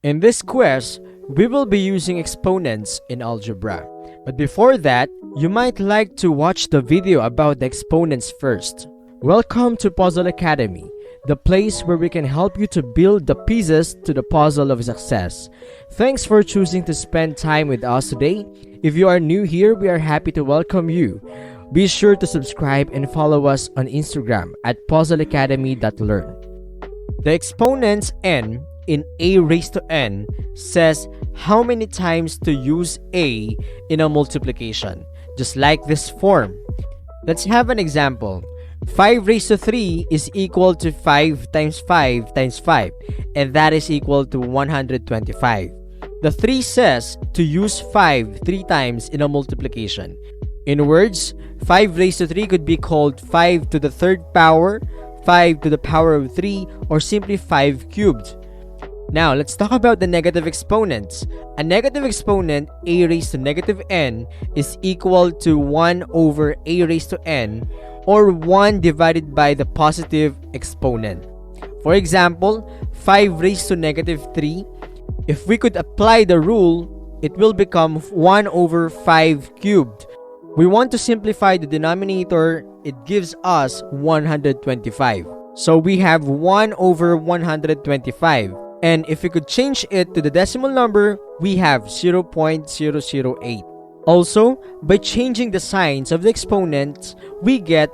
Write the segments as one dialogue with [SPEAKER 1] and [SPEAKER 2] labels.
[SPEAKER 1] In this quest, we will be using exponents in algebra. But before that, you might like to watch the video about the exponents first. Welcome to Puzzle Academy, the place where we can help you to build the pieces to the puzzle of success. Thanks for choosing to spend time with us today. If you are new here, we are happy to welcome you. Be sure to subscribe and follow us on Instagram at puzzleacademy.learn. The exponents n in a raised to n says how many times to use a in a multiplication, just like this form. Let's have an example. 5 raised to 3 is equal to 5 times 5 times 5, and that is equal to 125. The 3 says to use 5 3 times in a multiplication. In words, 5 raised to 3 could be called 5 to the third power, 5 to the power of 3, or simply 5 cubed. Now, let's talk about the negative exponents. A negative exponent, a raised to negative n, is equal to 1 over a raised to n, or 1 divided by the positive exponent. For example, 5 raised to negative 3. If we could apply the rule, it will become 1 over 5 cubed. We want to simplify the denominator. It gives us 125. So we have 1 over 125. And if we could change it to the decimal number, we have 0.008. Also, by changing the signs of the exponents, we get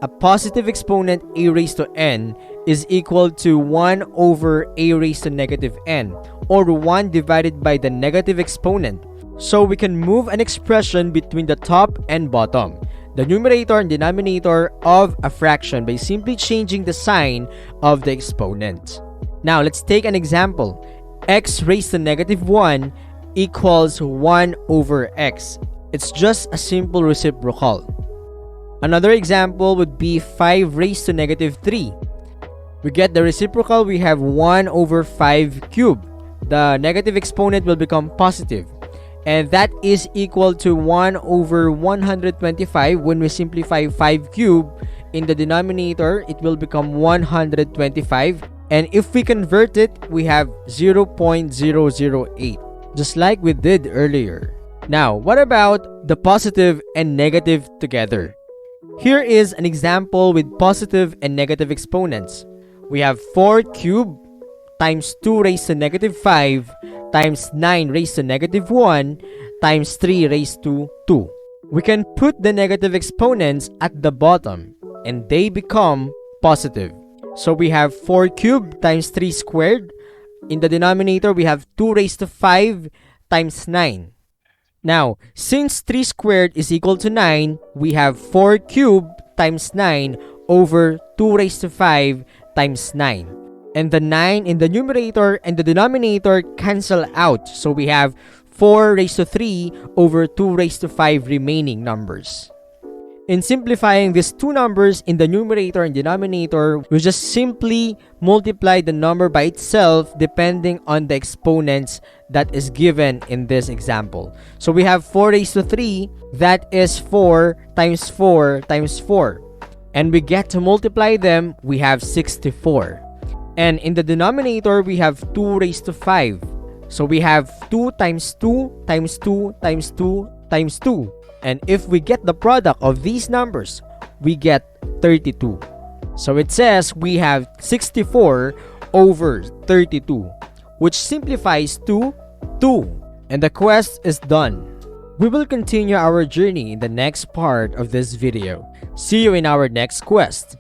[SPEAKER 1] a positive exponent a raised to n is equal to 1 over a raised to negative n, or 1 divided by the negative exponent. So we can move an expression between the top and bottom, the numerator and denominator of a fraction, by simply changing the sign of the exponent. Now, let's take an example. X raised to negative 1 equals 1 over x. It's just a simple reciprocal. Another example would be 5 raised to negative 3. We get the reciprocal, we have 1 over 5 cubed. The negative exponent will become positive. And that is equal to 1 over 125. When we simplify 5 cubed, in the denominator, it will become 125. And if we convert it, we have 0.008, just like we did earlier. Now, what about the positive and negative together? Here is an example with positive and negative exponents. We have 4 cubed times 2 raised to negative 5 times 9 raised to negative 1 times 3 raised to 2. We can put the negative exponents at the bottom and they become positive. So we have 4 cubed times 3 squared. In the denominator, we have 2 raised to 5 times 9. Now, since 3 squared is equal to 9, we have 4 cubed times 9 over 2 raised to 5 times 9. And the 9 in the numerator and the denominator cancel out. So we have 4 raised to 3 over 2 raised to 5 remaining numbers. In simplifying these two numbers in the numerator and denominator, we just simply multiply the number by itself depending on the exponents that is given in this example. So we have 4 raised to 3, that is 4 times 4 times 4. And we get to multiply them, we have 64. And in the denominator, we have 2 raised to 5. So we have 2 times 2 times 2 times 2 times 2. And if we get the product of these numbers, we get 32. So it says we have 64 over 32, which simplifies to 2. And the quest is done. We will continue our journey in the next part of this video. See you in our next quest.